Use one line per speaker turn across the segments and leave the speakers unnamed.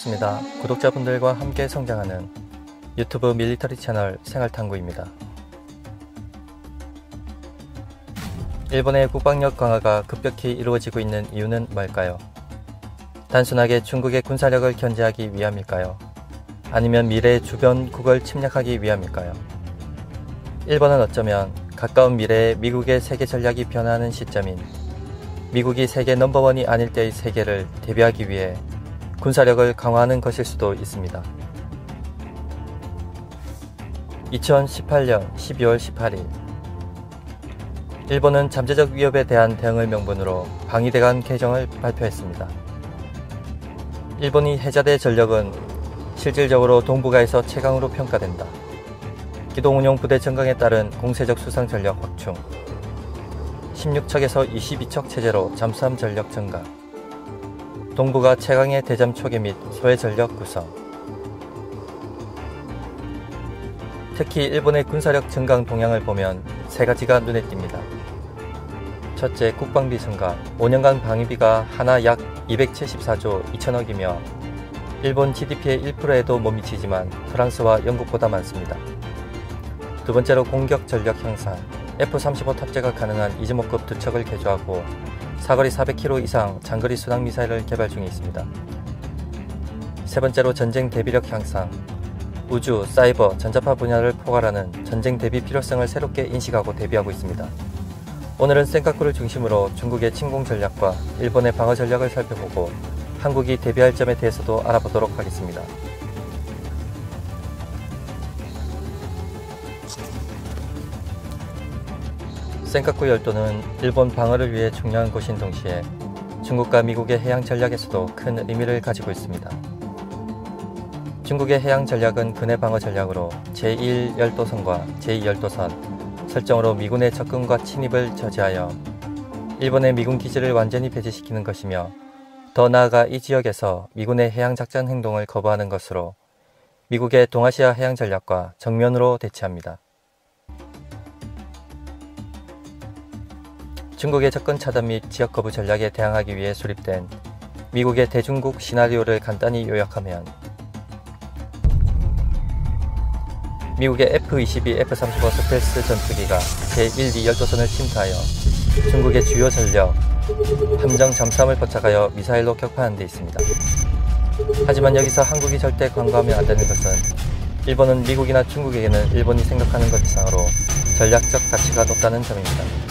반갑습니다. 구독자분들과 함께 성장하는 유튜브 밀리터리 채널 생활탐구입니다. 일본의 국방력 강화가 급격히 이루어지고 있는 이유는 뭘까요? 단순하게 중국의 군사력을 견제하기 위함일까요? 아니면 미래의 주변국을 침략하기 위함일까요? 일본은 어쩌면 가까운 미래에 미국의 세계 전략이 변화하는 시점인 미국이 세계 넘버원이 아닐 때의 세계를 대비하기 위해 군사력을 강화하는 것일 수도 있습니다. 2018년 12월 18일 일본은 잠재적 위협에 대한 대응을 명분으로 방위대관 개정을 발표했습니다. 일본이 해자대 전력은 실질적으로 동북아에서 최강으로 평가된다. 기동운용 부대 증강에 따른 공세적 수상 전력 확충, 16척에서 22척 체제로 잠수함 전력 증가, 동북아 최강의 대잠 초계 및 소해 전력 구성. 특히 일본의 군사력 증강 동향을 보면 세 가지가 눈에 띕니다. 첫째, 국방비 증가. 5년간 방위비가 하나 약 274조 2천억이며 일본 GDP의 1%에도 못 미치지만 프랑스와 영국보다 많습니다. 두 번째로 공격 전력 향상. F-35 탑재가 가능한 이즈모급 2척을 개조하고 사거리 400km 이상 장거리 순항 미사일을 개발 중에 있습니다. 세 번째로 전쟁 대비력 향상. 우주, 사이버, 전자파 분야를 포괄하는 전쟁 대비 필요성을 새롭게 인식하고 대비하고 있습니다. 오늘은 센카쿠를 중심으로 중국의 침공 전략과 일본의 방어 전략을 살펴보고 한국이 대비할 점에 대해서도 알아보도록 하겠습니다. 센카쿠 열도는 일본 방어를 위해 중요한 곳인 동시에 중국과 미국의 해양 전략에서도 큰 의미를 가지고 있습니다. 중국의 해양 전략은 근해 방어 전략으로 제1열도선과 제2열도선 설정으로 미군의 접근과 침입을 저지하여 일본의 미군 기지를 완전히 배제시키는 것이며 더 나아가 이 지역에서 미군의 해양 작전 행동을 거부하는 것으로 미국의 동아시아 해양 전략과 정면으로 대치합니다. 중국의 접근 차단 및 지역 거부 전략에 대항하기 위해 수립된 미국의 대중국 시나리오를 간단히 요약하면 미국의 F-22, F-35 스텔스 전투기가 제1, 2열도선을 침투하여 중국의 주요 전력, 함정 잠수함을 포착하여 미사일로 격파하는 데 있습니다. 하지만 여기서 한국이 절대 간과하면 안 되는 것은 일본은 미국이나 중국에게는 일본이 생각하는 것 이상으로 전략적 가치가 높다는 점입니다.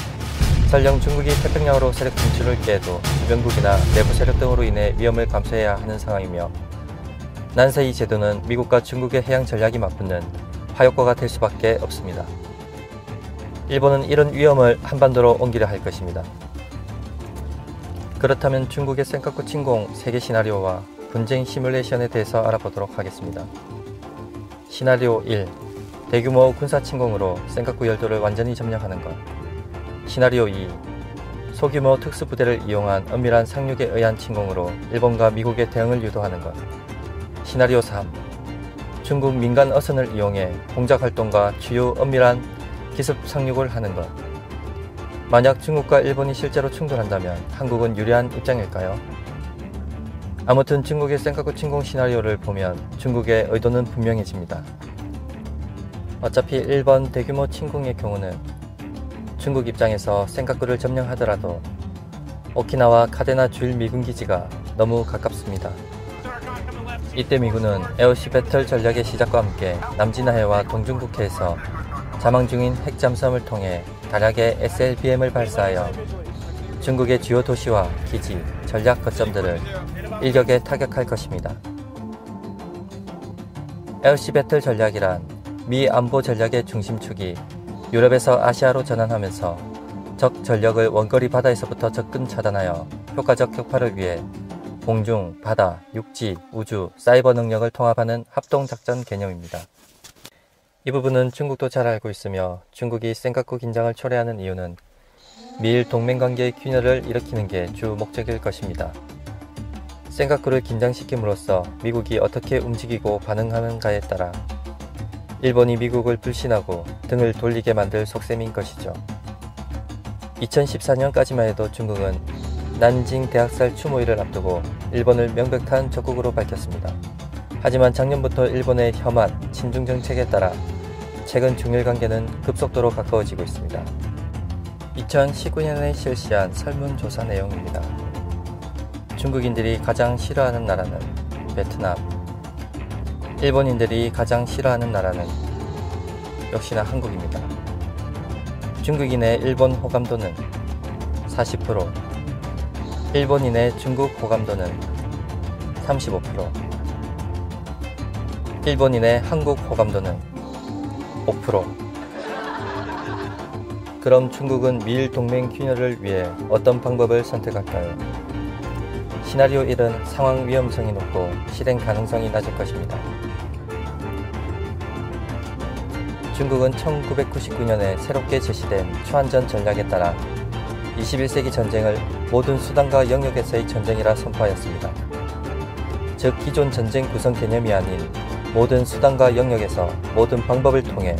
설령 중국이 태평양으로 세력 진출을 깨도 주변국이나 내부 세력 등으로 인해 위험을 감수해야 하는 상황이며 난세 이 제도는 미국과 중국의 해양 전략이 맞붙는 화약고가 될 수밖에 없습니다. 일본은 이런 위험을 한반도로 옮기려 할 것입니다. 그렇다면 중국의 센카쿠 침공 세계 시나리오와 분쟁 시뮬레이션에 대해서 알아보도록 하겠습니다. 시나리오 1. 대규모 군사 침공으로 센카쿠 열도를 완전히 점령하는 것. 시나리오 2. 소규모 특수부대를 이용한 엄밀한 상륙에 의한 침공으로 일본과 미국의 대응을 유도하는 것. 시나리오 3. 중국 민간 어선을 이용해 공작활동과 주요 엄밀한 기습 상륙을 하는 것. 만약 중국과 일본이 실제로 충돌한다면 한국은 유리한 입장일까요? 아무튼 중국의 센카쿠 침공 시나리오를 보면 중국의 의도는 분명해집니다. 어차피 1번 대규모 침공의 경우는 중국 입장에서 센카쿠를 점령하더라도 오키나와 카데나 주일 미군 기지가 너무 가깝습니다. 이때 미군은 에어시 배틀 전략의 시작과 함께 남진하해와 동중국해에서 자망 중인 핵 잠수함을 통해 다량의 SLBM을 발사하여 중국의 주요 도시와 기지, 전략 거점들을 일격에 타격할 것입니다. 에어시 배틀 전략이란 미 안보 전략의 중심축이 유럽에서 아시아로 전환하면서 적 전력을 원거리 바다에서부터 접근 차단하여 효과적 격파를 위해 공중, 바다, 육지, 우주, 사이버 능력을 통합하는 합동작전 개념입니다. 이 부분은 중국도 잘 알고 있으며 중국이 센카쿠 긴장을 초래하는 이유는 미일 동맹관계의 균열을 일으키는 게 주 목적일 것입니다. 센카쿠를 긴장시킴으로써 미국이 어떻게 움직이고 반응하는가에 따라 일본이 미국을 불신하고 등을 돌리게 만들 속셈인 것이죠. 2014년까지만 해도 중국은 난징 대학살 추모일을 앞두고 일본을 명백한 적국으로 밝혔습니다. 하지만 작년부터 일본의 혐한 친중 정책에 따라 최근 중일 관계는 급속도로 가까워지고 있습니다. 2019년에 실시한 설문조사 내용입니다. 중국인들이 가장 싫어하는 나라는 베트남, 일본인들이 가장 싫어하는 나라는 역시나 한국입니다. 중국인의 일본 호감도는 40%, 일본인의 중국 호감도는 35%, 일본인의 한국 호감도는 5%. 그럼 중국은 미일 동맹 균열을 위해 어떤 방법을 선택할까요? 시나리오 1은 상황 위험성이 높고 실행 가능성이 낮을 것입니다. 중국은 1999년에 새롭게 제시된 초안전 전략에 따라 21세기 전쟁을 모든 수단과 영역에서의 전쟁이라 선포하였습니다. 즉 기존 전쟁 구성 개념이 아닌 모든 수단과 영역에서 모든 방법을 통해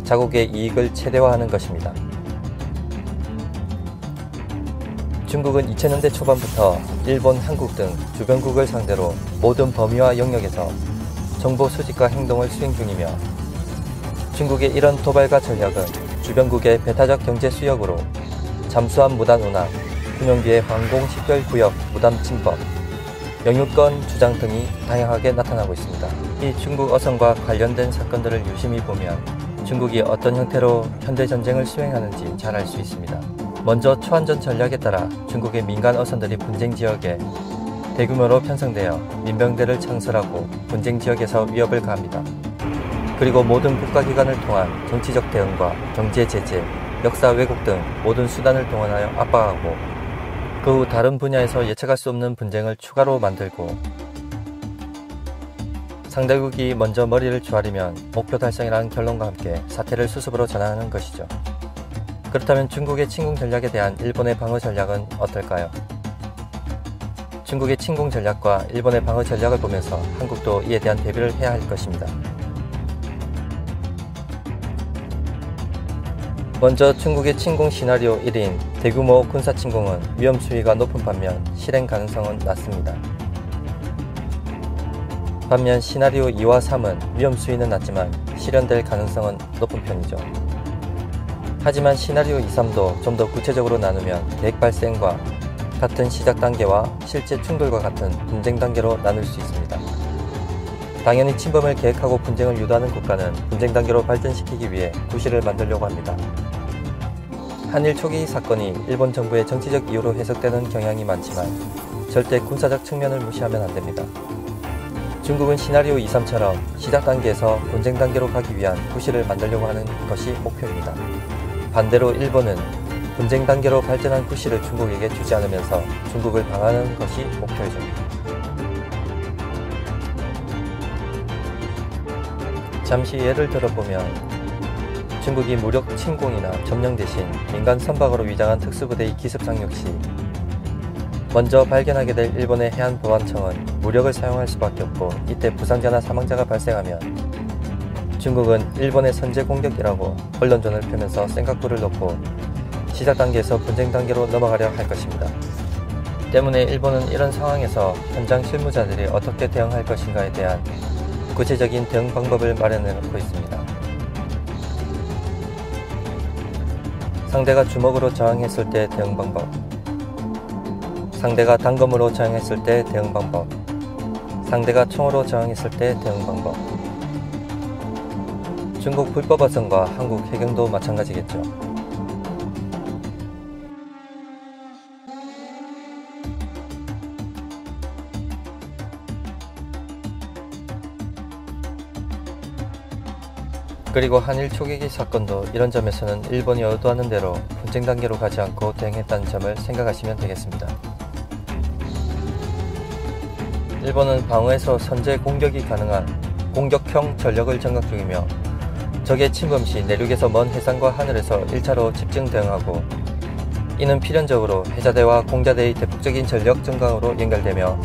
자국의 이익을 최대화하는 것입니다. 중국은 2000년대 초반부터 일본, 한국 등 주변국을 상대로 모든 범위와 영역에서 정보 수집과 행동을 수행 중이며 중국의 이런 도발과 전략은 주변국의 배타적 경제 수역으로 잠수함 무단 운항, 군용기의 항공 식별 구역 무단 침범, 영유권 주장 등이 다양하게 나타나고 있습니다. 이 중국 어선과 관련된 사건들을 유심히 보면 중국이 어떤 형태로 현대전쟁을 수행하는지 잘 알 수 있습니다. 먼저 초안전 전략에 따라 중국의 민간 어선들이 분쟁지역에 대규모로 편성되어 민병대를 창설하고 분쟁지역에서 위협을 가합니다. 그리고 모든 국가기관을 통한 정치적 대응과 경제 제재, 역사 왜곡 등 모든 수단을 동원하여 압박하고 그 후 다른 분야에서 예측할 수 없는 분쟁을 추가로 만들고 상대국이 먼저 머리를 조아리면 목표 달성이라는 결론과 함께 사태를 수습으로 전환하는 것이죠. 그렇다면 중국의 침공 전략에 대한 일본의 방어 전략은 어떨까요? 중국의 침공 전략과 일본의 방어 전략을 보면서 한국도 이에 대한 대비를 해야 할 것입니다. 먼저 중국의 침공 시나리오 1인 대규모 군사 침공은 위험 수위가 높은 반면 실행 가능성은 낮습니다. 반면 시나리오 2와 3은 위험 수위는 낮지만 실현될 가능성은 높은 편이죠. 하지만 시나리오 2, 3도 좀 더 구체적으로 나누면 계획 발생과 같은 시작 단계와 실제 충돌과 같은 분쟁 단계로 나눌 수 있습니다. 당연히 침범을 계획하고 분쟁을 유도하는 국가는 분쟁 단계로 발전시키기 위해 구실을 만들려고 합니다. 한일 초기 사건이 일본 정부의 정치적 이유로 해석되는 경향이 많지만 절대 군사적 측면을 무시하면 안됩니다. 중국은 시나리오 2, 3처럼 시작 단계에서 분쟁 단계로 가기 위한 구실을 만들려고 하는 것이 목표입니다. 반대로 일본은 분쟁 단계로 발전한 구실을 중국에게 주지 않으면서 중국을 방어하는 것이 목표이죠. 잠시 예를 들어보면 중국이 무력 침공이나 점령 대신 민간 선박으로 위장한 특수부대의 기습 상륙 시 먼저 발견하게 될 일본의 해안보안청은 무력을 사용할 수밖에 없고 이때 부상자나 사망자가 발생하면 중국은 일본의 선제 공격이라고 언론전을 펴면서 생각불을 놓고 시작 단계에서 분쟁 단계로 넘어가려 할 것입니다. 때문에 일본은 이런 상황에서 현장 실무자들이 어떻게 대응할 것인가에 대한 구체적인 대응 방법을 마련해 놓고 있습니다. 상대가 주먹으로 저항했을 때 대응 방법, 상대가 단검으로 저항했을 때 대응 방법, 상대가 총으로 저항했을 때 대응 방법. 중국 불법 어선과 한국 해경도 마찬가지겠죠. 그리고 한일 초계기 사건도 이런 점에서는 일본이 의도하는 대로 분쟁 단계로 가지 않고 대응했다는 점을 생각하시면 되겠습니다. 일본은 방어에서 선제 공격이 가능한 공격형 전력을 정각 중이며 적의 침범 시 내륙에서 먼 해상과 하늘에서 1차로 집중 대응하고 이는 필연적으로 해자대와 공자대의 대폭적인 전력 증강으로 연결되며